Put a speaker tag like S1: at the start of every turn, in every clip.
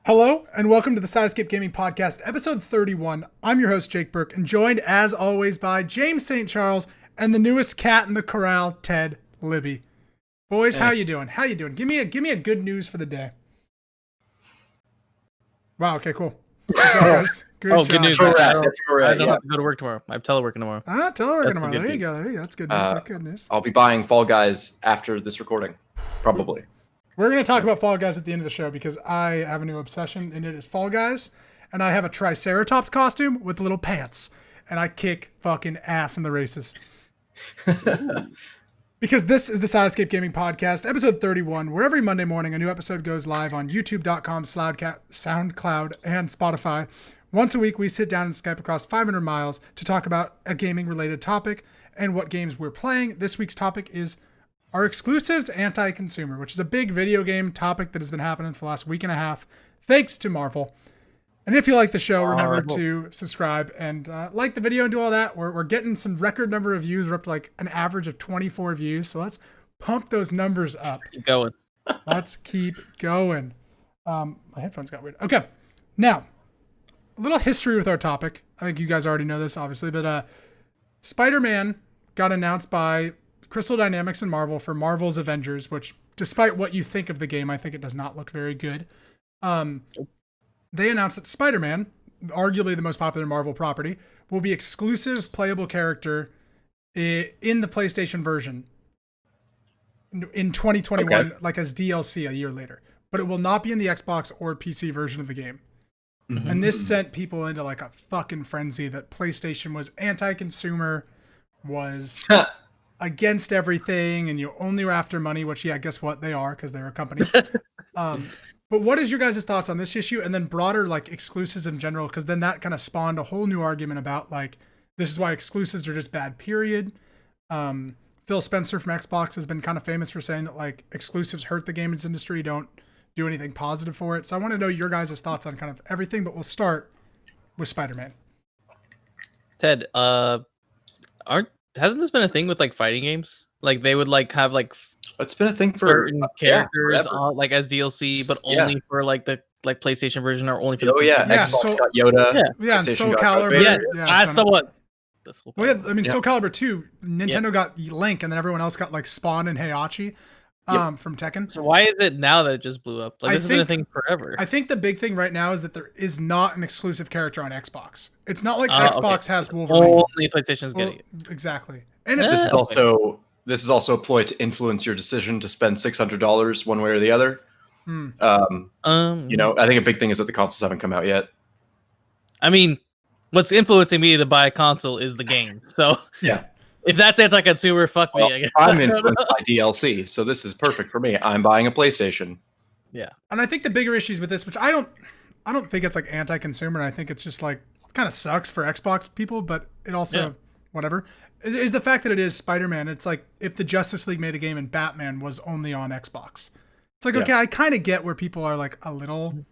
S1: Hello, and welcome to the Sidescape Gaming Podcast, episode 31. I'm your host, Jake Burke, and joined, as always, by James St. Charles and the newest cat in the corral, Ted Libby. Boys, how you doing? How you doing? Give me a good news for the day. Wow, okay, cool. Good job.
S2: Good news. I don't have to go to work tomorrow. I'm teleworking tomorrow.
S1: Teleworking tomorrow. There you go. That's good news. That's good news.
S3: I'll be buying Fall Guys after this recording, probably.
S1: We're going to talk about Fall Guys at the end of the show because I have a new obsession, and it is Fall Guys. And I have a Triceratops costume with little pants. And I kick fucking ass in the races. Because this is the Sidescape Gaming Podcast, episode 31, where every Monday morning a new episode goes live on youtube.com, SoundCloud, and Spotify. Once a week, we sit down and Skype across 500 miles to talk about a gaming-related topic and what games we're playing. This week's topic is Are exclusives anti-consumer, which is a big video game topic that has been happening for the last week and a half, thanks to Marvel. And if you like the show, remember to subscribe and like the video and do all that. We're getting some record number of views. We're up to like an average of 24 views. So let's pump those numbers up.
S2: Keep going.
S1: Let's keep going. My headphones got weird. Okay. Now, a little history with our topic. I think you guys already know this, obviously. But Spider-Man got announced by Crystal Dynamics and Marvel for Marvel's Avengers, which, despite what you think of the game, I think it does not look very good. They announced that Spider-Man, arguably the most popular Marvel property, will be exclusive playable character in the PlayStation version in 2021, like as DLC a year later. But it will not be in the Xbox or PC version of the game. Mm-hmm. And this sent people into like a fucking frenzy that PlayStation was anti-consumer, was against everything, and you only were after money, which, yeah, guess what? They are, because they're a company. But what is your guys' thoughts on this issue, and then broader like exclusives in general? Because then that kind of spawned a whole new argument about like, this is why exclusives are just bad, period. Phil Spencer from Xbox has been kind of famous for saying that like exclusives hurt the games industry, don't do anything positive for it. So I want to know your guys' thoughts on kind of everything, but we'll start with Spider-Man.
S2: Ted, hasn't this been a thing with like fighting games? Like they would like have like
S3: it's been a thing for
S2: certain characters on, like as DLC, but only for like the like PlayStation version or only for
S3: Xbox got Yoda.
S1: And Soul Calibur.
S2: That's the one.
S1: Well, yeah, I mean, Soul Calibur 2, Nintendo got Link, and then everyone else got like Spawn and Heihachi from Tekken.
S2: So why is it now that it just blew up? Like this has been a thing forever.
S1: I think the big thing right now is that there is not an exclusive character on Xbox. It's not like Xbox has Wolverine.
S2: Only PlayStation's getting it.
S1: Exactly. And
S3: this is also a ploy to influence your decision to spend $600 one way or the other. You know, I think a big thing is that the consoles haven't come out yet.
S2: I mean, what's influencing me to buy a console is the game. So
S3: yeah,
S2: if that's anti-consumer, fuck me. I guess
S3: I'm influenced by DLC, so this is perfect for me. I'm buying a PlayStation.
S2: Yeah,
S1: and I think the bigger issues with this, which I don't think it's like anti-consumer. I think it's just like it kind of sucks for Xbox people, but it also whatever. Is the fact that it is Spider-Man. It's like if the Justice League made a game and Batman was only on Xbox. It's like, okay, I kind of get where people are like a little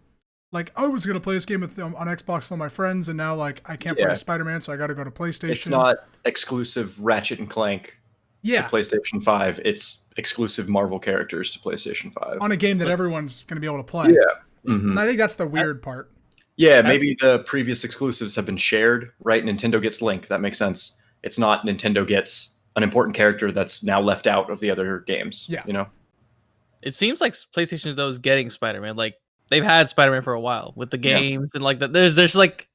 S1: like, I was going to play this game with on Xbox with all my friends, and now like I can't play Spider-Man, so I got to go to PlayStation.
S3: It's not exclusive Ratchet and Clank to PlayStation 5. It's exclusive Marvel characters to PlayStation 5.
S1: On a game that everyone's going to be able to play.
S3: Yeah. Mm-hmm.
S1: And I think that's the weird part.
S3: Yeah, maybe the previous exclusives have been shared, right? Nintendo gets Link. That makes sense. It's not Nintendo gets an important character that's now left out of the other games.
S1: Yeah.
S3: You know?
S2: It seems like PlayStation though is getting Spider-Man. Like they've had Spider-Man for a while with the games and like that. There's like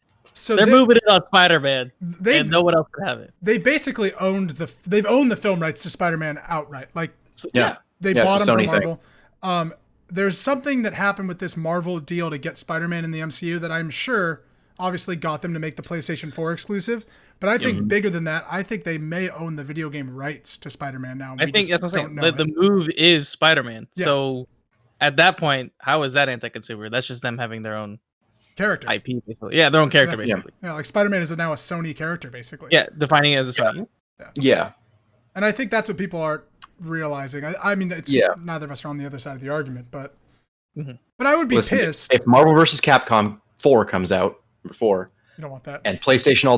S2: they're moving it on Spider-Man, and no one else can have it.
S1: They basically owned the film rights to Spider-Man outright. Like they bought them from Marvel. There's something that happened with this Marvel deal to get Spider-Man in the MCU that I'm sure obviously got them to make the PlayStation 4 exclusive. But I think bigger than that, I think they may own the video game rights to Spider-Man now.
S2: I think that's what I'm saying. The move is Spider-Man. Yeah. So at that point, how is that anti-consumer? That's just them having their own
S1: character
S2: IP, basically. Yeah, their own character, basically.
S1: Yeah, like Spider-Man is now a Sony character, basically.
S2: Yeah, defining it as a Sony.
S3: Yeah.
S1: And I think that's what people aren't realizing. I mean, it's neither of us are on the other side of the argument, but but I would be pissed
S3: if Marvel vs. Capcom 4 comes out before.
S1: You don't want that.
S3: And PlayStation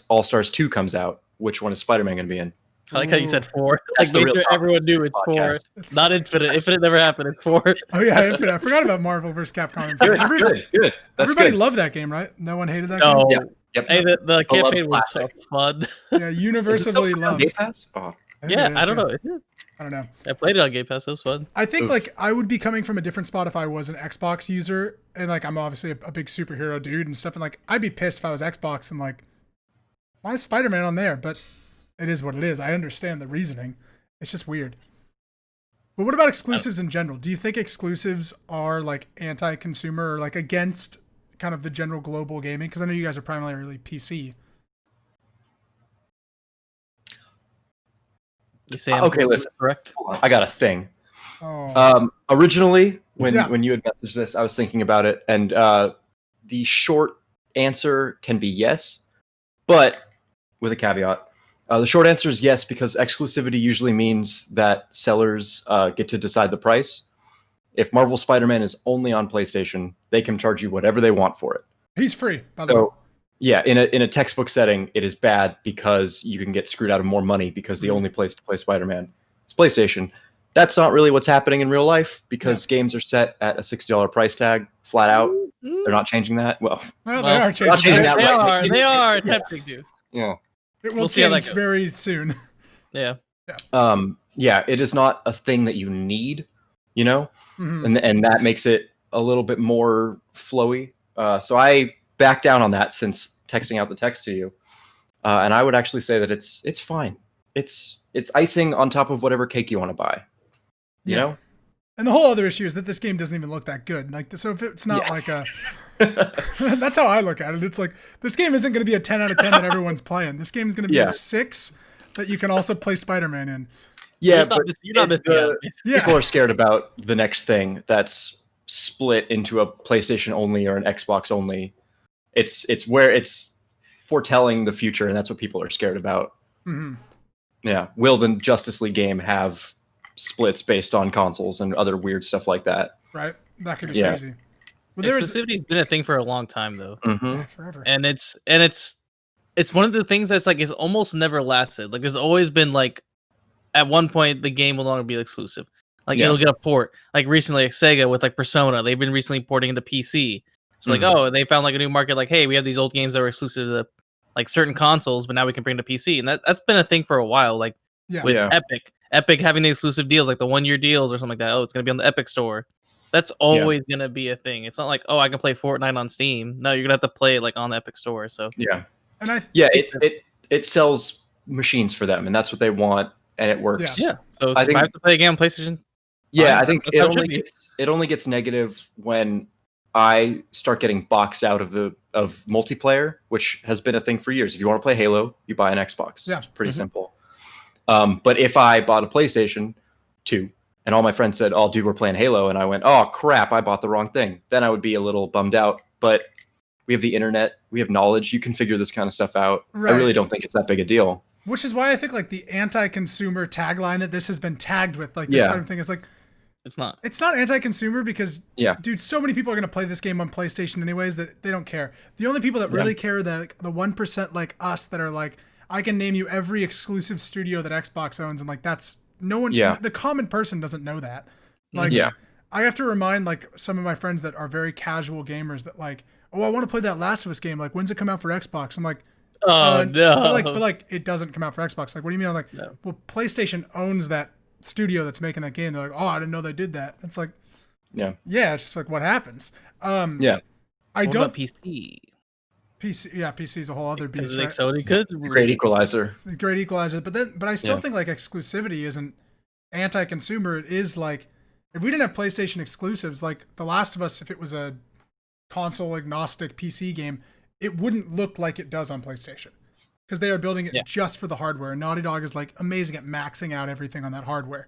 S3: All-Stars 2 comes out. Which one is Spider-Man going to be in?
S2: I like how you said 4.
S3: That's the
S2: Make
S3: real
S2: sure
S3: topic
S2: everyone
S3: of
S2: knew
S3: this
S2: it's 4.
S3: podcast.
S2: Not Infinite. Infinite never happened. It's 4.
S1: Oh yeah, Infinite. I forgot about Marvel vs. Capcom Infinite.
S3: Good. That's
S1: Everybody
S3: good.
S1: loved that game, right? No one hated that
S2: No.
S1: game?
S3: Yep.
S2: Hey, the campaign was so
S3: classic.
S2: fun.
S1: Yeah,
S3: Is it
S1: universally
S3: still free on
S1: loved.
S3: Game Pass? Oh.
S1: I think
S2: Yeah,
S1: it is,
S2: I don't know. Is it?
S1: I don't know.
S2: I played it on Game Pass. It was fun.
S1: I think
S3: Oof.
S1: like I would be coming from a different spot if I was an Xbox user, and like I'm obviously a big superhero dude and stuff, and like I'd be pissed if I was Xbox and like, why is Spider-Man on there? But it is what it is. I understand the reasoning. It's just weird. But what about exclusives in general? Do you think exclusives are like anti-consumer or like against kind of the general global gaming? Because I know you guys are primarily PC.
S2: You saying
S3: Okay, listen.
S2: correct?
S3: Hold on, I got a thing.
S1: Oh,
S3: Originally, when
S1: Yeah.
S3: you had messaged this, I was thinking about it, and the short answer can be yes, but with a caveat. The short answer is yes, because exclusivity usually means that sellers get to decide the price. If Marvel Spider-Man is only on PlayStation, they can charge you whatever they want for it.
S1: he's free, by the way.
S3: So, yeah, in a textbook setting, it is bad because you can get screwed out of more money because the only place to play Spider-Man is PlayStation. That's not really what's happening in real life because games are set at a $60 price tag, flat out. They're not changing that. Well,
S1: Well, they are
S3: changing
S1: changing
S3: that.
S1: that.
S2: They are attempting to.
S3: yeah.
S1: It will
S2: We'll see how that
S1: change
S2: goes.
S1: very soon.
S2: Yeah.
S3: Yeah, it is not a thing that you need, you know,
S1: Mhm.
S3: and that makes it a little bit more flowy. So I back down on that since texting out the text to you, and I would actually say that it's fine. It's icing on top of whatever cake you want to buy. You
S1: Yeah.
S3: know?
S1: And the whole other issue is that this game doesn't even look that good. Like, so if it's not like a, that's how I look at it. It's like this game isn't going to be a 10 out of 10 that everyone's playing. This game is going to be a 6 that you can also play Spider-Man in.
S3: Yeah,
S2: You're not missing out.
S1: Yeah.
S3: people are scared about the next thing that's split into a PlayStation only or an Xbox only. It's foretelling the future, and that's what people are scared about.
S1: Mm-hmm.
S3: Yeah, will the Justice League game have splits based on consoles and other weird stuff like that?
S1: Right? That could be
S3: Yeah.
S1: crazy. Well, there is
S2: Exclusivity's been a thing for a long time though,
S1: forever.
S2: and it's one of the things that's like it's almost never lasted. Like there's always been like at one point the game will no longer be exclusive. Like it'll get a port. Like recently, like Sega with like Persona, they've been recently porting into PC. It's like they found like a new market. Like hey, we have these old games that were exclusive to the, like certain consoles, but now we can bring to PC, and that's been a thing for a while. Like with Epic having the exclusive deals, like the 1-year deals or something like that. Oh, it's gonna be on the Epic store. That's always gonna be a thing. It's not like I can play Fortnite on Steam. No, you're gonna have to play it like on the Epic store. So
S1: and
S3: it sells machines for them, and that's what they want, and it works.
S2: yeah. So
S3: I
S2: if I have to play a game on PlayStation,
S3: Yeah,
S2: fine.
S3: I think
S2: That's how it should be.
S3: it only gets negative when I start getting boxed out of multiplayer, which has been a thing for years. If you want to play Halo, you buy an Xbox.
S1: Yeah.
S3: It's pretty simple. But if I bought a PlayStation 2 and all my friends said, "Oh, dude, we're playing Halo," and I went, "Oh crap, I bought the wrong thing," then I would be a little bummed out. But we have the internet, we have knowledge. You can figure this kind of stuff out.
S1: Right.
S3: I really don't think it's that big a deal.
S1: which is why I think like the anti-consumer tagline that this has been tagged with, like this kind of thing, is like
S2: it's not.
S1: it's not anti-consumer because
S3: Yeah.
S1: dude, so many people are gonna play this game on PlayStation anyways that they don't care. The only people that really care are like, the 1% like us that are like, I can name you every exclusive studio that Xbox owns, and like that's no one.
S3: Yeah.
S1: The common person doesn't know that. Like,
S3: Yeah.
S1: I have to remind like some of my friends that are very casual gamers that like, oh, I want to play that Last of Us game. Like, when's it come out for Xbox? I'm like,
S2: Oh no!
S1: but like it doesn't come out for Xbox. Like, what do you mean? I'm like, well, PlayStation owns that studio that's making that game. They're like, oh, I didn't know they did that. It's like,
S3: Yeah.
S1: it's just like what happens.
S3: Yeah.
S1: I
S2: What
S1: don't
S2: about PC.
S1: PC. Yeah, PC is a whole other beast.
S2: Is it like
S1: Right?
S2: Sony could?
S3: Great equalizer.
S1: It's the great equalizer. But I still think like exclusivity isn't anti-consumer. It is like, if we didn't have PlayStation exclusives, like The Last of Us, if it was a console agnostic PC game, it wouldn't look like it does on PlayStation because they are building it just for the hardware. And Naughty Dog is like amazing at maxing out everything on that hardware.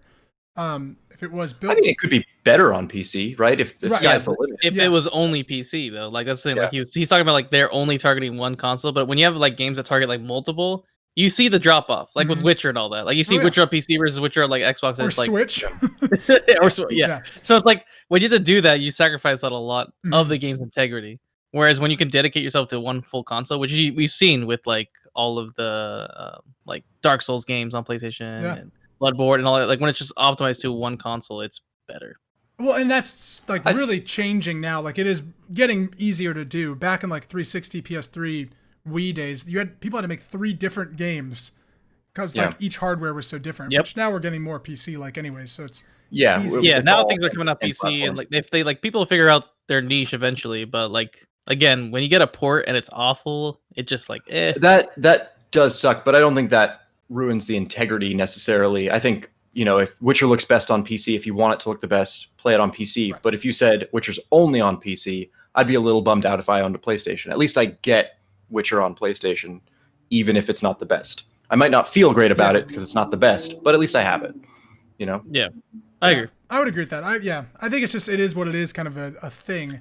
S1: If it was built,
S3: I mean, it could be better on PC, right? If
S1: Right.
S3: sky's the limit.
S2: If it was only PC though, like that's the thing. Like he's talking about like they're only targeting one console, but when you have like games that target like multiple, you see the drop off, like with Witcher and all that. Like you see Witcher on PC versus Witcher on like Xbox, and
S1: or
S2: it's like
S1: Switch.
S2: So it's like when you have to do that, you sacrifice out a lot of the game's integrity. Whereas when you can dedicate yourself to one full console, which we've seen with like all of the like Dark Souls games on PlayStation and Bloodborne and all that, like when it's just optimized to one console, it's better.
S1: Well, and that's like really changing now. Like it is getting easier to do. Back in like 360, PS3, Wii days, people had to make 3 different games because like each hardware was so different. Which now we're getting more PC like anyways, so it's
S2: yeah. Now things are coming out PC, platform. And like if they like people figure out their niche eventually, but like again, when you get a port and it's awful, it just like
S3: that does suck. But I don't think that ruins the integrity necessarily. I think, you know, if Witcher looks best on PC, if you want it to look the best, play it on PC. Right. But if you said Witcher's only on PC, I'd be a little bummed out if I owned a PlayStation. At least I get Witcher on PlayStation, even if it's not the best. I might not feel great about it because it's not the best, but at least I have it. You know?
S2: Yeah, I agree.
S1: I would agree with that. I think it's just it is what it is, kind of a thing.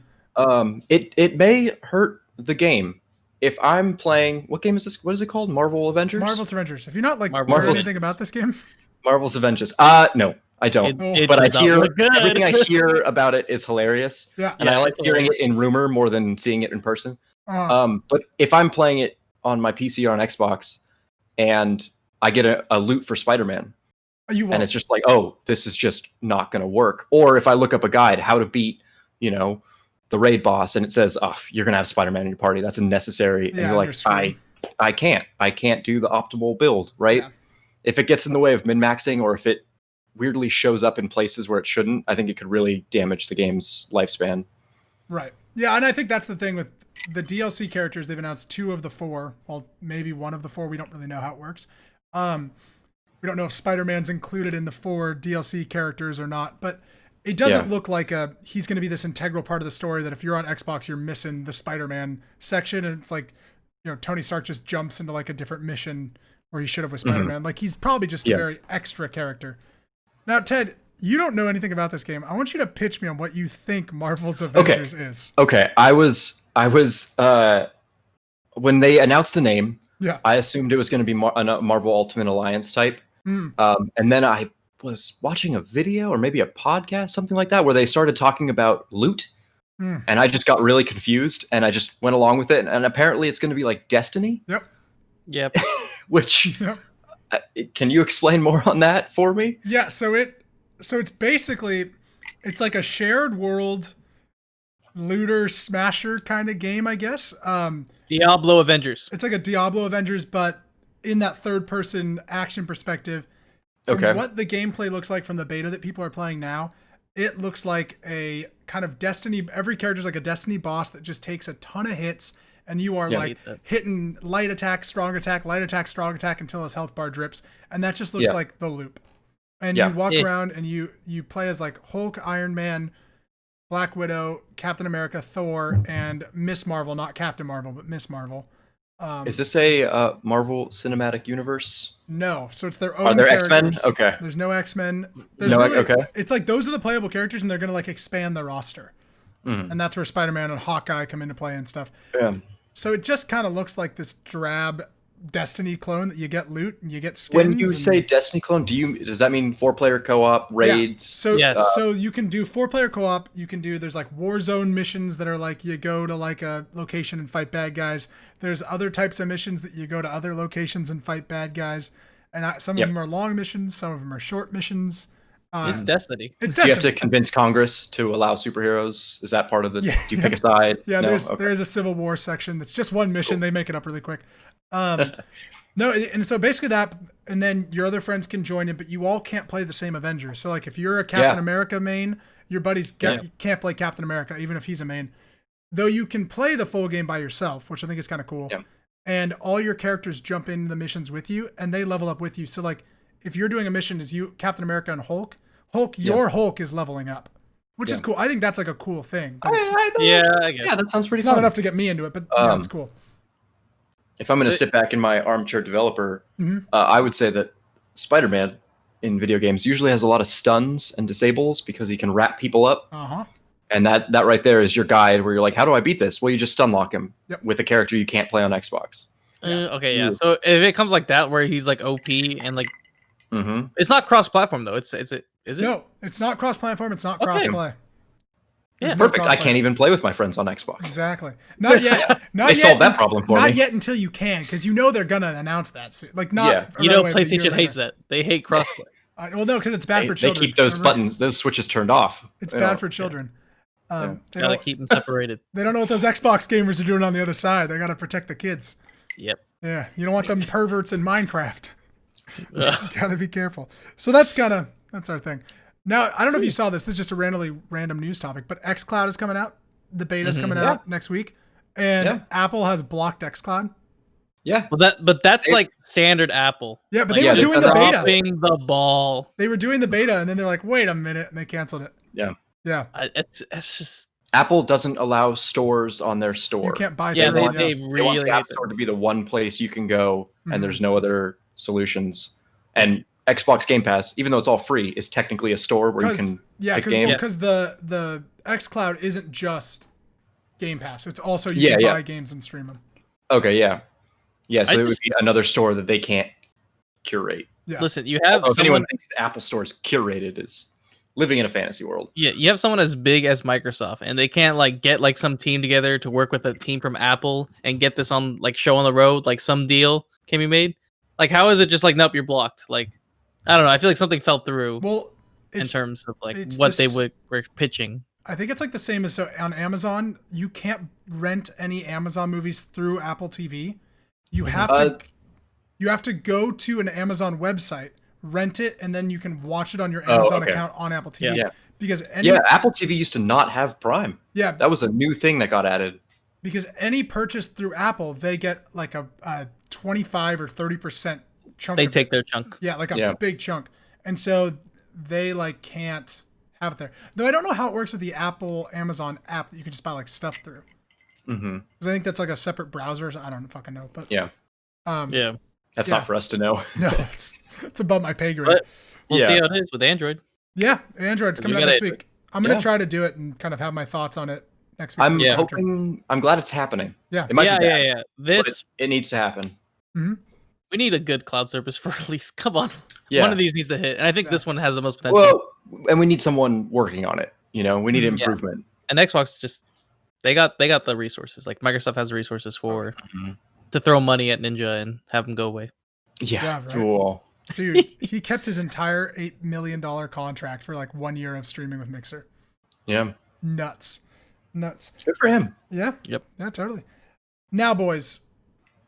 S3: It may hurt the game. If I'm playing, what game is this? What is it called? Marvel Avengers?
S1: Marvel's Avengers. Have you not like heard anything about this game?
S3: Marvel's Avengers. No, I don't. But I hear everything I hear about it is hilarious.
S1: Yeah.
S3: And I like hearing it in rumor more than seeing it in person. But if I'm playing it on my PC or on Xbox and I get a loot for Spider-Man, and it's just like, oh, this is just not going to work. Or if I look up a guide, how to beat, you know, the raid boss, and it says, oh, you're going to have Spider-Man in your party. That's unnecessary. And you're like, I can't do the optimal build, right? Yeah. If it gets in the way of min-maxing, or if it weirdly shows up in places where it shouldn't, I think it could really damage the game's lifespan.
S1: Right. Yeah, and I think that's the thing with the DLC characters. They've announced 2 of the 4. Well, maybe 1 of the 4. We don't really know how it works. We don't know if Spider-Man's included in the 4 DLC characters or not, but it doesn't look like he's going to be this integral part of the story that if you're on Xbox, you're missing the Spider-Man section. And it's like, you know, Tony Stark just jumps into like a different mission where he should have with Spider-Man. Like he's probably just a very extra character. Now, Ted, you don't know anything about this game. I want you to pitch me on what you think Marvel's Avengers is.
S3: Okay. I was when they announced the name, I assumed it was going to be a Marvel Ultimate Alliance type. And then I was watching a video or maybe a podcast, something like that, where they started talking about loot. And I just got really confused and I just went along with it. And apparently it's going to be like Destiny.
S2: Yep.
S3: Which, can you explain more on that for me?
S1: Yeah. So it's basically, it's like a shared world looter smasher kind of game, I guess.
S2: Diablo Avengers.
S1: It's like a Diablo Avengers, but in that third person action perspective. From what the gameplay looks like from the beta that people are playing now, it looks like a kind of Destiny. Every character's like a Destiny boss that just takes a ton of hits, and you are like hitting light attack, strong attack, light attack, strong attack until his health bar drips, and that just looks like the loop. And you walk around and you play as like Hulk, Iron Man, Black Widow, Captain America, Thor, and Miss Marvel. Not Captain Marvel, but Miss Marvel.
S3: Is this a Marvel Cinematic Universe?
S1: No, so it's their own.
S3: Are there
S1: characters.
S3: X-Men? Okay.
S1: There's no X-Men. It's like those are the playable characters, and they're gonna like expand the roster, and that's where Spider-Man and Hawkeye come into play and stuff.
S3: Yeah.
S1: So it just kind of looks like this drab Destiny clone that you get loot and you get skins.
S3: When you say Destiny clone, does that mean 4-player co-op raids?
S1: Yeah. So so you can do 4-player co-op. You can do, there's like Warzone missions that are like you go to like a location and fight bad guys. There's other types of missions that you go to other locations and fight bad guys. And some of them are long missions, some of them are short missions.
S2: It's Destiny.
S1: It's
S3: Destiny. Do you have to convince Congress to allow superheroes? Is that part of the? Do you pick a side?
S1: Yeah, there is a Civil War section that's just one mission. Cool. They make it up really quick. No, and so basically that, and then your other friends can join in, but you all can't play the same Avengers. So like if you're a Captain America main, your buddies can't play Captain America, even if he's a main. Though you can play the full game by yourself, which I think is kind of cool. Yeah. And all your characters jump into the missions with you, and they level up with you. So like if you're doing a mission as you, Captain America and Hulk, your Hulk is leveling up, which is cool. I think that's like a cool thing.
S2: I guess.
S3: Yeah, that sounds pretty
S1: It's
S3: fun.
S1: not enough to get me into it, but it's cool.
S3: If I'm going to sit back in my armchair developer, I would say that Spider-Man in video games usually has a lot of stuns and disables because he can wrap people up. And that right there is your guide where you're like, how do I beat this? Well, you just stun lock him with a character you can't play on Xbox.
S2: So if it comes like that where he's like OP and like it's not cross-platform though. Is it?
S1: No, it's not cross-platform. It's not cross-play. There's
S2: Yeah.
S1: no
S3: Perfect. I
S1: crossplay.
S3: can't even play with my friends on Xbox.
S1: Exactly. Not yet. Not
S3: They
S1: yet.
S3: solved that problem for
S1: Not
S3: me.
S1: yet until you can, because they're gonna announce that soon. Like not.
S3: Yeah.
S1: right
S2: You know,
S1: away, but a year
S2: PlayStation hates
S1: later.
S2: that. They hate crossplay.
S1: Well, no, because it's bad for
S3: They
S1: children.
S3: keep those
S1: remember?
S3: buttons, those switches turned off.
S1: It's
S3: They
S1: bad
S3: don't-
S1: for children. They
S2: Gotta
S1: don't.
S2: keep them separated.
S1: They don't know what those Xbox gamers are doing on the other side. They gotta protect the kids.
S2: Yep.
S1: Yeah, you don't want them perverts in Minecraft.
S2: Ugh.
S1: You gotta be careful. So that's our thing. Now, I don't know if you saw this. This is just a random news topic, but xCloud is coming out. The beta's coming out next week, and Apple has blocked xCloud.
S3: Yeah.
S2: Well, that's like standard Apple.
S1: Yeah, but
S2: Like,
S1: they were doing the beta.
S2: dropping the ball.
S1: They were doing the beta, and then they're like, "Wait a minute," and they canceled it.
S3: Yeah.
S1: Yeah,
S2: It's just
S3: Apple doesn't allow stores on their
S1: you
S3: store.
S1: can't buy.
S2: yeah.
S1: things.
S2: They
S1: Yeah.
S3: They want
S2: really
S3: the App
S2: hate it.
S3: Store to be the one place you can go,
S1: Mhm.
S3: and there's no other solutions. And Xbox Game Pass, even though it's all free, is technically a store where you can pick games.
S1: because the xCloud isn't just Game Pass. It's also you
S3: Yeah,
S1: can
S3: yeah.
S1: buy games and stream them.
S3: Okay, yeah. Yeah, so
S2: I
S3: it would
S2: just-
S3: be another store that they can't curate.
S1: Yeah.
S2: Listen, you have
S3: Oh, if anyone
S2: someone.
S3: thinks the Apple Store is curated, is living in a fantasy world.
S2: Yeah, you have someone as big as Microsoft, and they can't like get like some team together to work with a team from Apple and get this on like show on the road, like some deal can be made. Like, how is it just like nope, you're blocked? Like, I don't know. I feel like something fell through
S1: Well,
S2: in
S1: it's,
S2: terms of like
S1: it's
S2: what
S1: this-
S2: they were pitching.
S1: I think it's like the same as so on Amazon. You can't rent any Amazon movies through Apple TV. You have to go to an Amazon website, rent it, and then you can watch it on your Amazon
S3: okay.
S1: account on Apple TV.
S3: Yeah.
S1: Because any
S3: Yeah, Apple TV used to not have Prime.
S1: yeah,
S3: That was a new thing that got added.
S1: because any purchase through Apple, they get like a 25 or 30% chunk.
S2: They
S1: of it.
S2: take their chunk.
S1: Yeah, like a
S3: Yeah.
S1: big chunk. And so they like can't have it there. Though I don't know how it works with the Apple Amazon app that you can just buy like stuff through.
S3: Hmm.
S1: Because I think that's like a separate browser. So I don't fucking know. But
S3: Yeah,
S2: Yeah,
S3: that's
S1: Yeah.
S3: not for us to know.
S1: no, it's above my pay grade.
S2: But- we'll see
S3: Yeah.
S2: how it is with Android.
S1: Yeah, Android's coming
S2: We
S1: out
S2: got
S1: next
S2: Android.
S1: week. I'm gonna
S3: Yeah.
S1: try to do it and kind of have my thoughts on it next week.
S3: I'm
S2: Yeah.
S3: hoping. I'm glad it's happening.
S1: Yeah.
S3: It might
S2: Yeah,
S3: be bad,
S2: yeah.
S3: but
S2: This
S3: it needs to happen.
S2: we need a good cloud service for at least. Come on,
S3: Yeah.
S2: one of these needs to hit, and I think
S1: Yeah.
S2: this one has the most potential.
S3: Well, and we need someone working on it. You know, we need
S1: Mhm.
S2: Yeah.
S3: improvement.
S2: And Xbox just they got the resources. Like Microsoft has the resources for
S3: Mhm.
S2: to throw money at Ninja and have them go away.
S3: Yeah.
S1: Yeah, right.
S3: Cool.
S1: Dude, he kept his entire $8 million contract for like 1 year of streaming with Mixer.
S3: Yeah.
S1: Nuts.
S3: Good for him.
S1: Yeah.
S2: Yep.
S1: Yeah, totally. Now, boys,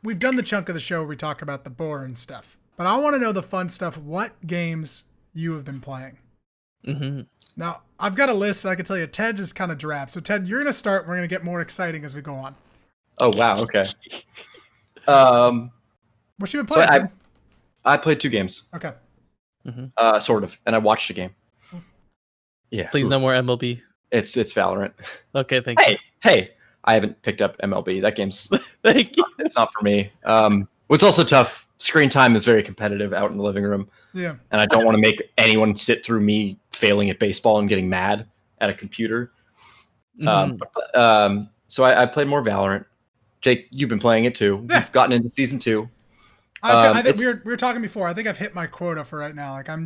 S1: we've done the chunk of the show where we talk about the boring stuff, but I want to know the fun stuff. What games you have been playing?
S2: Hmm
S1: Now, I've got a list, and I can tell you Ted's is kind of drab. So, Ted, you're going to start. We're going to get more exciting as we go on.
S3: Oh wow. Okay.
S1: What you been
S3: So
S1: playing, Ted?
S3: I played 2 games.
S1: Okay.
S3: Sort of, and I watched a game. Yeah.
S2: Please, no more MLB.
S3: It's Valorant.
S2: Okay, thank you.
S3: Hey. I haven't picked up MLB. That game's
S2: Thank you.
S3: it's not for me. What's also tough. Screen time is very competitive out in the living room,
S1: Yeah.
S3: and I don't want to make anyone sit through me failing at baseball and getting mad at a computer.
S2: Mhm.
S3: So I played more Valorant. Jake, you've been playing it too.
S1: Yeah.
S3: You've gotten into season 2.
S1: I think
S3: it's-
S1: we were talking before. I think I've hit my quota for right now. Like I'm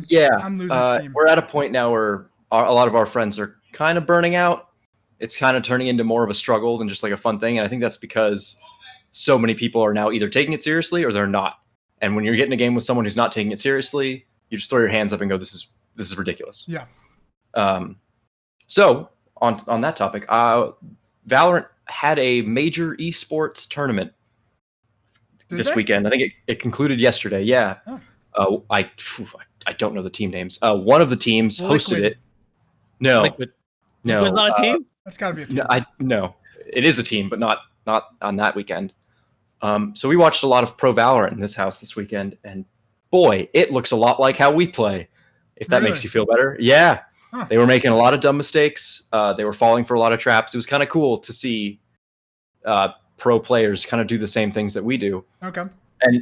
S1: losing steam.
S3: We're at a point now where a lot of our friends are kind of burning out. It's kind of turning into more of a struggle than just like a fun thing. And I think that's because so many people are now either taking it seriously or they're not. And when you're getting a game with someone who's not taking it seriously, you just throw your hands up and go, "This is ridiculous."
S1: Yeah.
S3: So on that topic, Valorant had a major esports tournament
S1: Did
S3: this
S1: they?
S3: weekend. I think it concluded yesterday. Yeah.
S1: Oh.
S3: I don't know the team names. One of the teams hosted
S1: Liquid.
S3: it. No,
S2: Liquid.
S3: no,
S2: Liquid's not a team.
S1: That's got to be a team.
S3: no, it is a team, but not on that weekend. So we watched a lot of Pro Valorant in this house this weekend, and boy, it looks a lot like how we play. If that makes
S1: Really?
S3: you feel better, yeah.
S1: Huh.
S3: They were making a lot of dumb mistakes. They were falling for a lot of traps. It was kind of cool to see pro players kind of do the same things that we do.
S1: Okay.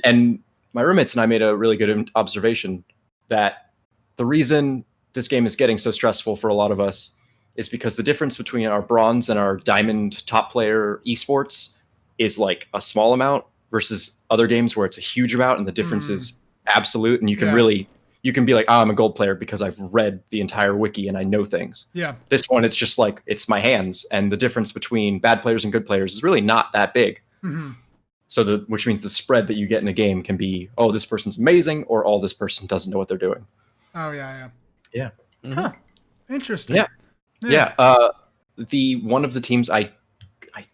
S3: And my roommates and I made a really good observation that the reason this game is getting so stressful for a lot of us is because the difference between our bronze and our diamond top player esports is like a small amount versus other games where it's a huge amount and the difference is absolute, and you can
S1: Yeah.
S3: really you can be like, I'm a gold player because I've read the entire wiki and I know things.
S1: Yeah.
S3: This one, it's just like, it's my hands. And the difference between bad players and good players is really not that big.
S1: Mm-hmm.
S3: So which means the spread that you get in a game can be, oh, this person's amazing, or oh, this person doesn't know what they're doing.
S1: Oh yeah.
S2: Mhm.
S1: Huh. Interesting.
S3: Yeah. The one of the teams, I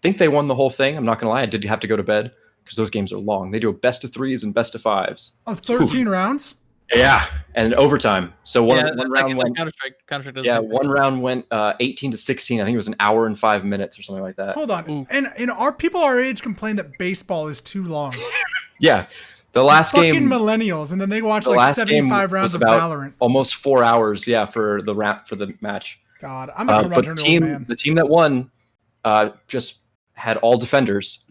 S3: think they won the whole thing. I'm not gonna lie, I did have to go to bed because those games are long. They do a best of 3s and best of 5s.
S1: Of 13 rounds?
S3: Yeah, and overtime. So one round went.
S2: Counter-Strike does
S3: Yeah,
S2: the same
S3: one
S2: thing.
S3: round went 18 to 16. I think it was an hour and 5 minutes or something like that.
S1: Hold on.
S2: Ooh.
S1: And our people our age complain that baseball is too long.
S3: Yeah, the last
S1: Fucking
S3: game,
S1: millennials, and then they watch
S3: the
S1: like
S3: last game
S1: 75 rounds
S3: was
S1: of
S3: about
S1: Valorant.
S3: almost 4 hours. Yeah, for the match.
S1: God, I'm a
S3: But
S1: curmudgeon old man.
S3: the team that won just had all defenders.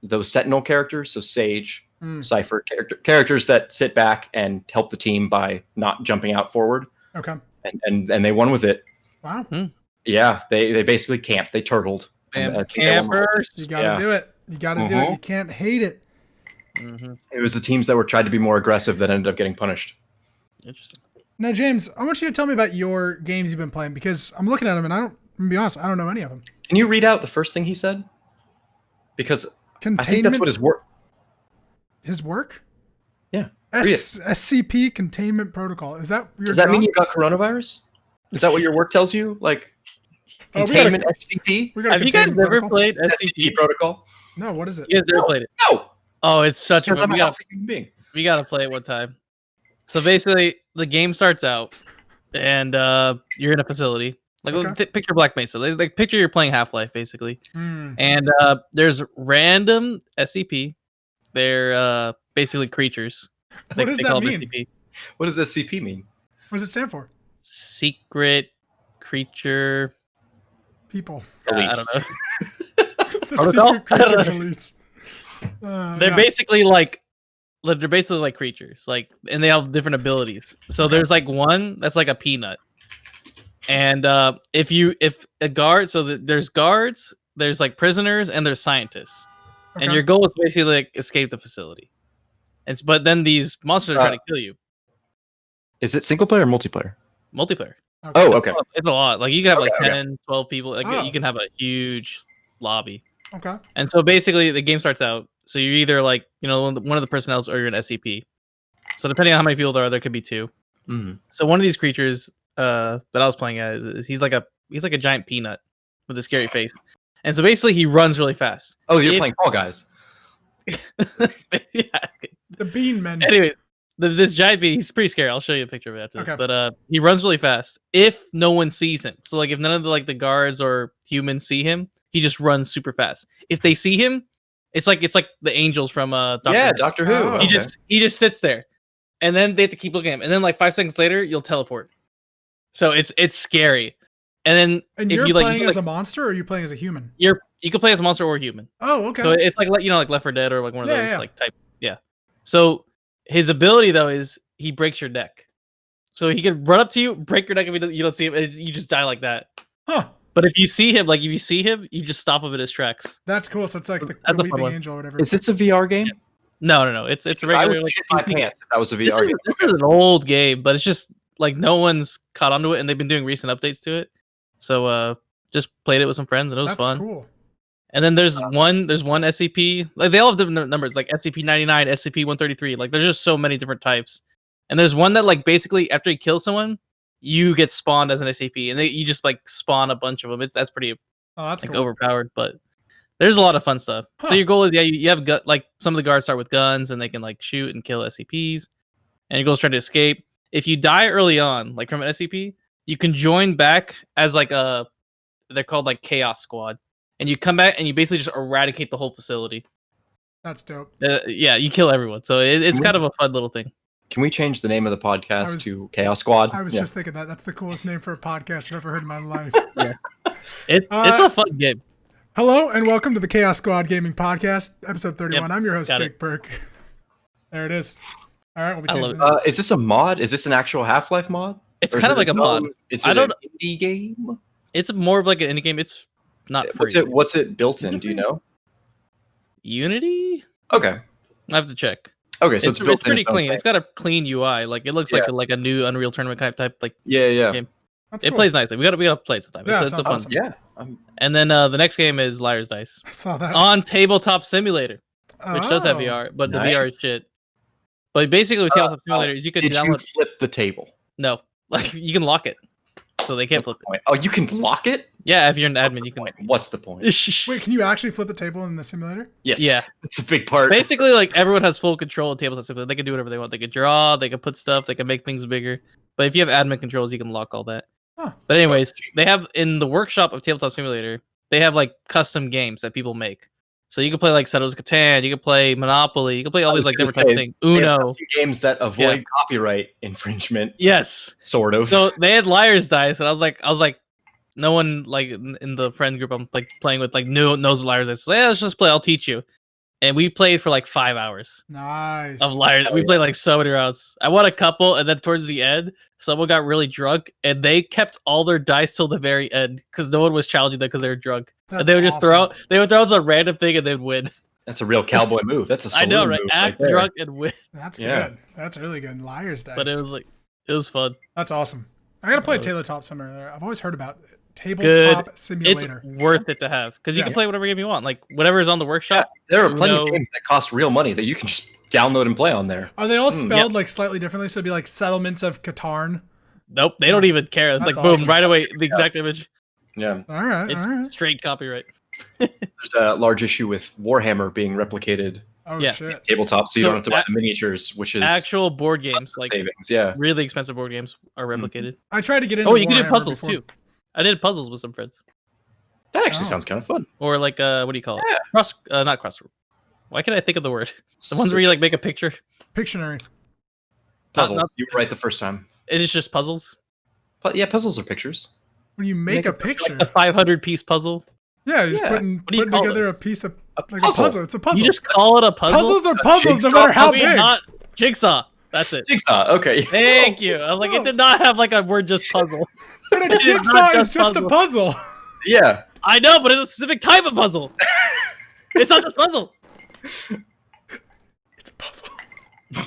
S3: Those Sentinel characters, so Sage, Cypher characters that sit back and help the team by not jumping out forward.
S1: Okay.
S3: And they won with it.
S1: Wow.
S3: Yeah, they basically camped. They turtled.
S2: Damn
S3: And I think they won.
S2: campers.
S1: You got to
S3: Yeah.
S1: do it. You got to do it. You can't hate it.
S3: It was the teams that were tried to be more aggressive that ended up getting punished.
S2: Interesting.
S1: Now, James, I want you to tell me about your games you've been playing because I'm looking at them and I'm gonna be honest, I don't know any of them.
S3: Can you read out the first thing he said? Because I think
S1: Containment.
S3: that's what his work.
S1: His work?
S3: Yeah. Read it.
S1: SCP Containment Protocol. Is that your
S3: Does that
S1: job?
S3: mean you got coronavirus? Is that what your work tells you? Like
S1: Oh, we got a-
S3: containment SCP?
S1: We got a
S2: Have you guys
S1: containment
S2: never
S1: protocol?
S2: played
S3: SCP
S2: SCP?
S3: protocol?
S1: No, what is it?
S2: You guys never played it?
S3: No.
S2: Oh, it's such a
S3: I'm
S2: we
S3: a
S2: got
S3: healthy human being.
S2: we gotta play it one time. So basically, the game starts out, and you're in a facility. Like
S1: Okay.
S2: picture Black Mesa. Like picture you're playing Half-Life basically,
S1: Hmm.
S2: and there's random SCP. They're basically creatures.
S1: What does
S2: they
S1: that
S2: call them
S1: mean?
S2: SCP.
S3: What does SCP mean?
S1: What does it stand for?
S2: Secret creature.
S1: People.
S2: I
S3: Police.
S2: don't know.
S1: The
S2: Protocol?
S1: secret creature police.
S2: They're
S1: Yeah.
S2: basically like creatures, like, and they have different abilities. So there's like one that's like a peanut, and if a guard, so there's guards, there's like prisoners, and there's scientists, and
S1: Okay.
S2: your goal is basically like escape the facility. But then these monsters are trying to kill you.
S3: Is it single player or multiplayer?
S2: Multiplayer.
S3: Oh, okay.
S2: It's a lot. Like you can have like
S3: Okay,
S2: 10, 12 people. Like
S1: Oh.
S2: you can have a huge lobby.
S1: Okay.
S2: And so basically, the game starts out. So you're either like, one of the personnels or you're an SCP. So depending on how many people there could be two.
S3: Mhm.
S2: So one of these creatures that I was playing as is he's like a giant peanut with a scary face. And so basically, he runs really fast.
S3: Oh, you're
S2: If-
S3: playing Fall Guys.
S2: Yeah.
S1: The bean men.
S2: Anyways, there's this giant bean. He's pretty scary. I'll show you a picture of it after this.
S1: Okay.
S2: But he runs really fast. If no one sees him, so like if none of the guards or humans see him, he just runs super fast. If they see him, it's like the angels from Doctor
S3: Yeah,
S2: Who.
S3: Doctor Who.
S1: Oh.
S3: Okay.
S2: He just sits there, and then they have to keep looking at him. And then like 5 seconds later, you'll teleport. So it's scary. And then
S1: And
S2: if
S1: you're
S2: you like,
S1: playing
S2: you,
S1: as
S2: like
S1: a monster or are you playing as a human?
S2: you can play as a monster or a human.
S1: Oh, okay.
S2: So it's like like Left 4 Dead or like one of
S1: Yeah,
S2: those
S1: yeah.
S2: like type. Yeah. So his ability though is he breaks your neck. So he can run up to you, break your neck if you don't see him, and you just die like that.
S1: Huh.
S2: But if you see him, you just stop him in his tracks.
S1: That's cool. So it's like the
S2: That's a fun
S1: weeping
S2: one.
S1: angel or whatever.
S3: Is this a VR game?
S2: No. It's a
S3: Because I
S2: regular
S3: would
S2: like
S3: shit my
S2: PC.
S3: pants if that was a
S2: This
S3: VR
S2: is,
S3: game.
S2: this is an old game, but it's just like no one's caught onto it, and they've been doing recent updates to it. So just played it with some friends, and it was
S1: That's
S2: fun.
S1: cool.
S2: And then there's one SCP. Like they all have different numbers, like SCP-99, SCP-133. Like there's just so many different types. And there's one that like basically after you kill someone, you get spawned as an SCP, and you just like spawn a bunch of them. That's pretty
S1: Oh, that's
S2: like
S1: cool.
S2: overpowered, but there's a lot of fun stuff.
S1: Huh.
S2: So your goal is you have like some of the guards start with guns and they can like shoot and kill SCPs, and your goal is try to escape. If you die early on, like from an SCP, you can join back as like they're called like Chaos Squad, and you come back and you basically just eradicate the whole facility.
S1: That's dope.
S2: Yeah, you kill everyone. So it's kind of a fun little thing.
S3: Can we change the name of the podcast
S1: was-
S3: to Chaos Squad?
S1: I was
S3: Yeah.
S1: just thinking that's the coolest name for a podcast I've ever heard in my life.
S2: It's a fun game.
S1: Hello and welcome to the Chaos Squad Gaming Podcast, episode 31.
S2: Yep,
S1: I'm your host,
S2: got
S1: Jake
S2: it.
S1: Burke. There it is. All right, we'll be
S2: I love
S1: changing
S2: it.
S1: it.
S3: Is this a mod? Is this an actual Half-Life mod?
S2: It's
S3: Or
S2: kind
S3: is
S2: of
S3: it
S2: like a mod.
S3: Is
S2: I
S3: it
S2: don't-
S3: an indie game?
S2: It's more of like an indie game. It's not free.
S3: What's it built
S2: Is
S3: in?
S2: it
S3: Do you
S2: free?
S3: know?
S2: Unity?
S3: Okay.
S2: I have to check.
S3: Okay, so
S2: it's
S3: built in
S2: pretty
S3: its own
S2: clean.
S3: thing.
S2: It's got a clean UI. Like it looks
S3: Yeah.
S2: like a new Unreal Tournament type like
S3: Yeah.
S2: game.
S1: That's
S2: It
S1: cool.
S2: plays nicely. We gotta play it sometime.
S1: Yeah,
S2: It's a
S1: sounds
S2: fun.
S1: awesome.
S3: Yeah.
S2: And then the next game is Liar's Dice
S1: I saw that.
S2: on Tabletop Simulator, which does have
S1: Oh.
S2: VR, but the
S3: Nice.
S2: VR is shit. But basically, with Tabletop Simulator, is you can
S3: Did you
S2: download.
S3: flip the table?
S2: No, like you can lock it, so they can't flip it.
S3: Point. Oh, you can lock it?
S2: Yeah, if you're an admin, you can.
S3: What's the point?
S1: Wait, can you actually flip a table in the simulator?
S3: Yes.
S2: Yeah.
S3: It's a big part.
S2: Basically, like everyone has full control of Tabletop Simulator. They can do whatever they want. They can draw. They can put stuff. They can make things bigger. But if you have admin controls, you can lock all that.
S1: Huh.
S2: But anyways, they have in the workshop of Tabletop Simulator, they have like custom games that people make. So you can play like Settlers of Catan, you can play Monopoly, you can play all
S3: I
S2: these
S3: was
S2: like
S3: gonna
S2: different types of
S3: say,
S2: things.
S3: They have
S2: Uno.
S3: custom games that avoid copyright infringement.
S2: Yes.
S3: Sort of.
S2: So they had Liar's Dice, and I was like, no one like in the friend group I'm like playing with like knows Liar's Dice. So, yeah, let's just play. I'll teach you. And we played for like 5 hours
S1: Nice.
S2: of Liar's. We played like so many rounds. I won a couple, and then towards the end, someone got really drunk, and they kept all their dice till the very end because no one was challenging them because they were drunk.
S1: That's
S2: And they would just
S1: awesome.
S2: they would throw out some random thing and they'd win.
S3: That's a real cowboy move. That's a
S2: I
S3: saloon
S2: know, right?
S3: move
S2: Act
S3: there.
S2: drunk and win.
S1: That's
S3: Yeah.
S1: good. That's really good. Liar's Dice.
S2: But it was fun.
S1: That's awesome. I gotta play
S2: Uh,
S1: Tabletop Simulator. I've always heard about it.
S2: Good.
S1: Tabletop
S2: It's
S1: Simulator.
S2: worth it to have because you
S1: Yeah.
S2: can play whatever game you want. Like whatever is on the
S3: Yeah,
S2: workshop.
S3: there are plenty
S2: Uno.
S3: of games that cost real money that you can just download and play on there.
S1: Are they all spelled
S2: Yep.
S1: like slightly differently? So it'd be like Settlements of Catan.
S2: Nope, they don't even care. It's
S1: That's
S2: like boom,
S1: awesome.
S2: right away, the exact image.
S3: Yeah.
S1: All right.
S2: It's
S1: all right.
S2: straight copyright.
S3: There's a large issue with Warhammer being replicated
S1: Oh
S2: yeah.
S1: shit.
S3: tabletop, so you
S2: So
S3: don't have to buy the miniatures, which is
S2: Actual board games, like
S3: savings. Yeah.
S2: really expensive board games, are replicated.
S1: I tried to get into.
S2: Oh, you can do
S1: Warhammer
S2: puzzles
S1: before.
S2: too. I did puzzles with some friends,
S3: That actually
S1: Oh.
S3: sounds kind of fun.
S2: or like what do you call it?
S3: Yeah.
S2: Not cross. Why can't I think of the word? The ones where you like make a picture.
S1: Pictionary.
S3: puzzles.
S2: not-
S3: You were right the first time.
S2: It's just puzzles.
S3: But yeah, puzzles are pictures.
S1: When you make a picture.
S2: A 500-piece puzzle.
S1: Yeah, you're just
S3: Yeah.
S1: putting
S2: What do you
S1: putting
S2: call
S1: together
S2: this?
S1: a piece of
S3: A
S1: like
S3: puzzle.
S1: a puzzle. It's a puzzle.
S2: You just call it a puzzle.
S1: Puzzles are puzzles, no
S3: jigsaw
S1: matter how
S3: puzzle?
S1: big.
S2: Not jigsaw. That's it.
S3: Jigsaw. Okay.
S2: Thank you. I was like,
S1: No.
S2: it did not have like a word just puzzle.
S1: But a
S2: It's
S1: jigsaw
S2: not
S1: is
S2: just
S1: just a puzzle.
S3: Yeah.
S2: I know, but it's a specific type of puzzle. It's not just puzzle.
S1: It's a puzzle.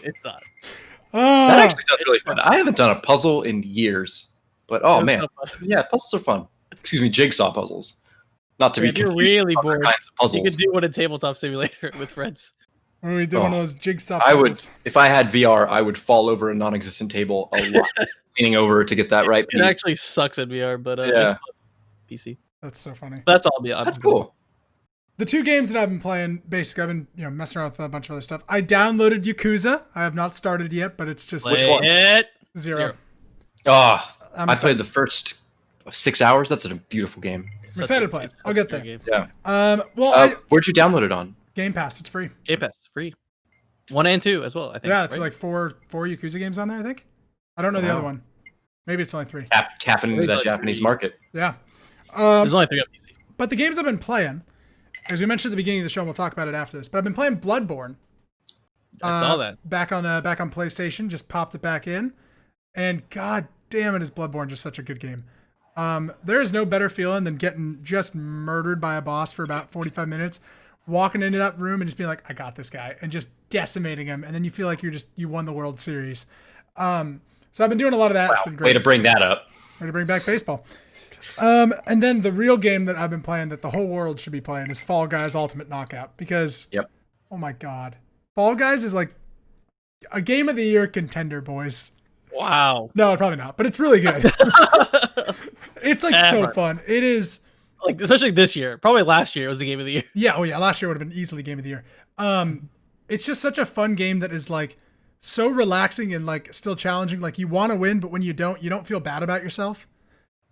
S2: It's not.
S3: That
S1: Ah,
S3: actually sounds really fun. I haven't done a puzzle in years, but oh
S2: It's
S3: man,
S2: so fun.
S3: yeah, puzzles are fun. Excuse me, jigsaw puzzles. Not to be
S2: If you're
S3: confused
S2: really
S3: with other
S2: bored,
S3: kinds of
S2: You
S3: puzzles.
S2: can do one in Tabletop Simulator with friends.
S1: when we did one of those jigsaw
S3: I would,
S1: puzzles.
S3: if I had VR, I would fall over a non-existent table a lot, leaning over to get that right
S2: It
S3: piece.
S2: actually sucks in VR, but
S3: Yeah.
S2: it's fun. PC.
S1: That's so funny.
S2: That's all. Yeah,
S3: That's cool.
S1: The two games that I've been playing, basically, I've been messing around with a bunch of other stuff. I downloaded Yakuza. I have not started yet, but it's just
S3: Which one?
S2: It.
S1: zero.
S3: Oh,
S1: I'm
S3: I
S1: excited.
S3: played the first 6 hours. That's a beautiful game.
S1: I'm excited to play it. I'll get there.
S3: Yeah.
S1: Well,
S3: Where'd you download it on?
S1: Game Pass. It's free.
S2: Game Pass free. 1 and 2 as well. I think.
S1: Yeah, it's
S2: right?
S1: like four Yakuza games on there. I think. I don't know the
S3: Wow.
S1: other one. Maybe it's only 3.
S3: Tapping into that
S2: Like
S3: Japanese
S2: three.
S3: market.
S1: Yeah.
S2: There's only 3 on PC.
S1: But the games I've been playing, as we mentioned at the beginning of the show, and we'll talk about it after this. But I've been playing Bloodborne.
S2: I saw that.
S1: back on PlayStation. Just popped it back in, and god damn it, is Bloodborne just such a good game. There is no better feeling than getting just murdered by a boss for about 45 minutes, walking into that room and just being like, I got this guy, and just decimating him, and then you feel like you won the World Series. So I've been doing a lot of that. It's been great.
S3: Way to bring that up.
S1: Way to bring back baseball. And then the real game that I've been playing that the whole world should be playing is Fall Guys Ultimate Knockout, because
S3: Yep.
S1: oh my god, Fall Guys is like a game of the year contender, boys.
S2: Wow.
S1: No, probably not, but it's really good. It's like so
S2: Ever.
S1: fun. It is.
S2: Like especially this year. Probably last year it was the game of the year.
S1: Yeah. Oh yeah. Last year would have been easily game of the year. It's just such a fun game that is like so relaxing and like still challenging. Like you want to win, but when you don't feel bad about yourself.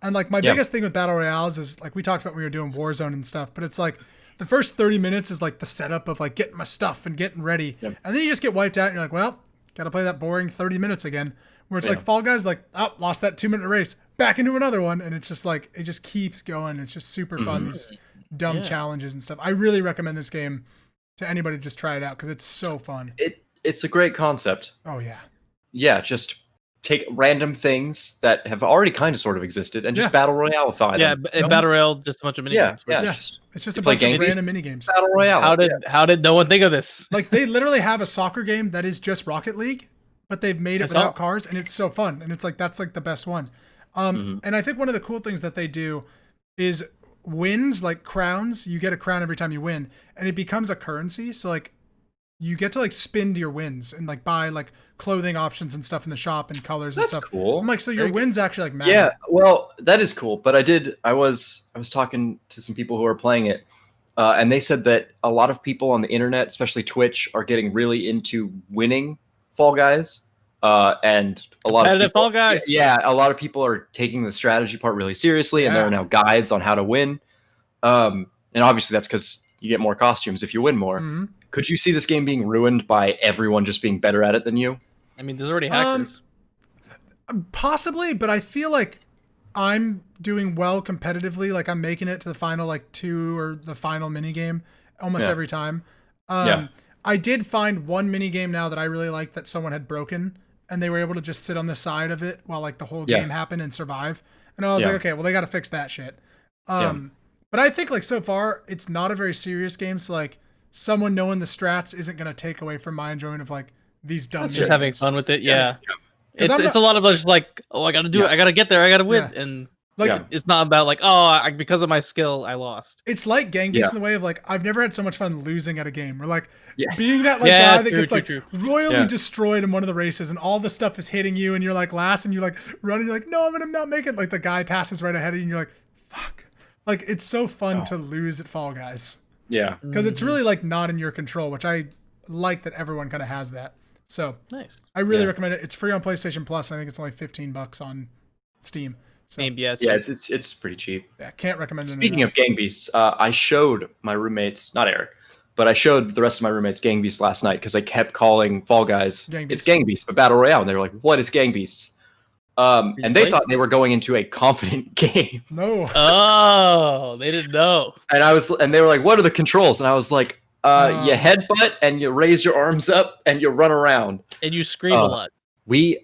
S1: And like my
S3: Yeah.
S1: biggest thing with battle royales is like we talked about when we were doing Warzone and stuff, but it's like the first 30 minutes is like the setup of like getting my stuff and getting ready.
S3: Yep.
S1: And then you just get wiped out and you're like, well, gotta play that boring 30 minutes again. Where it's
S3: Yeah.
S1: like Fall Guys, like, oh, lost that 2-minute race, back into another one. And it's just like, it just keeps going. It's just super fun. These dumb
S2: Yeah.
S1: challenges and stuff. I really recommend this game to anybody to just try it out because it's so fun.
S3: It's a great concept.
S1: Oh, yeah.
S3: Yeah, just take random things that have already kind of sort of existed and just battle royale-ify them.
S2: and Battle Royale, just a bunch of mini games.
S1: Yeah. It's just a bunch of random mini games.
S3: Battle royale.
S2: How did no one think of this?
S1: Like they literally have a soccer game that is just Rocket League, but they've made it without cars, and it's so fun. And it's like that's like the best one. And I think one of the cool things that they do is wins, like crowns. You get a crown every time you win, and it becomes a currency. So like you get to like spin to your wins and like buy like clothing options and stuff in the shop and colors and stuff.
S3: That's cool.
S1: I'm like, so your wins actually like matter.
S3: Yeah, well, that is cool. But I was talking to some people who are playing it, and they said that a lot of people on the internet, especially Twitch, are getting really into winning Fall Guys. And a lot of people,
S2: Fall Guys.
S3: Yeah, a lot of people are taking the strategy part really seriously, and there are now guides on how to win. And obviously that's because you get more costumes if you win more.
S1: Mm-hmm.
S3: Could you see this game being ruined by everyone just being better at it than you?
S2: I mean, there's already hackers.
S1: Possibly, but I feel like I'm doing well competitively. Like I'm making it to the final like 2 or the final mini game almost every time. I did find one mini game now that I really liked that someone had broken, and they were able to just sit on the side of it while like the whole game happened and survive. And I was like, okay, well they got to fix that shit. But I think like so far it's not a very serious game. So like someone knowing the strats isn't going to take away from my enjoyment of like these dumb.
S2: Just having fun with it. Yeah. It's a lot of just like, oh, I got to do it. I got to get there. I got to win. And like, it's not about like, oh, because of my skill, I lost.
S1: It's like Gang Beasts in the way of like, I've never had so much fun losing at a game. Or like being that like guy that gets royally destroyed in one of the races and all the stuff is hitting you and you're like last and you like run and you're like, no, I'm going to not make it. Like the guy passes right ahead of you and you're like, fuck. Like it's so fun to lose at Fall Guys.
S3: Yeah.
S1: Because it's really like not in your control, which I like that everyone kind of has that. So
S2: nice.
S1: I really recommend it. It's free on PlayStation Plus. I think it's only $15 on Steam. So,
S3: it's pretty cheap.
S1: Yeah, can't recommend it.
S3: Speaking of Gang Beasts, I showed my roommates, not Eric, but I showed the rest of my roommates Gang Beasts last night because I kept calling Fall Guys, it's Gang Beasts, but Battle Royale. And they were like, what is Gang Beasts? And they thought they were going into a confident game.
S1: No.
S2: Oh, they didn't know.
S3: And they were like, what are the controls? And I was like, you headbutt and you raise your arms up and you run around.
S2: And you scream a lot.
S3: We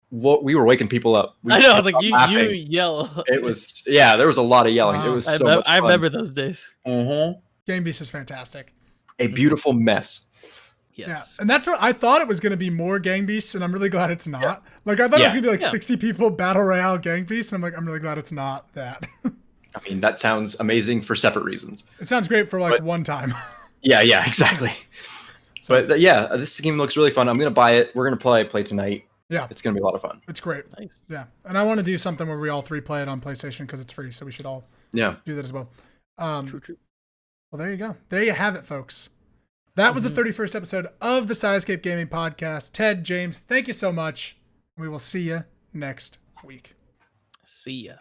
S3: were waking people up.
S2: I know. I was like, you yell.
S3: It was, there was a lot of yelling. It was so much fun.
S2: I remember those days.
S1: Game Beast is fantastic.
S3: A beautiful mess.
S2: Yes.
S1: Yeah, and that's what I thought it was going to be, more Gang Beasts, and I'm really glad it's not. Yeah. Like I thought it was going to be like 60 people Battle Royale Gang Beasts, and I'm like, I'm really glad it's not that.
S3: I mean, that sounds amazing for separate reasons.
S1: It sounds great for like one time.
S3: Yeah, exactly. But this game looks really fun. I'm going to buy it. We're going to play tonight.
S1: Yeah.
S3: It's going to be a lot of fun.
S1: It's great.
S2: Nice.
S1: Yeah. And I want to do something where we all three play it on PlayStation because it's free, so we should all do that as well.
S2: True.
S1: Well, there you go. There you have it, folks. That was the 31st episode of the Sidescape Gaming Podcast. Ted, James, thank you so much. We will see you next week.
S2: See ya.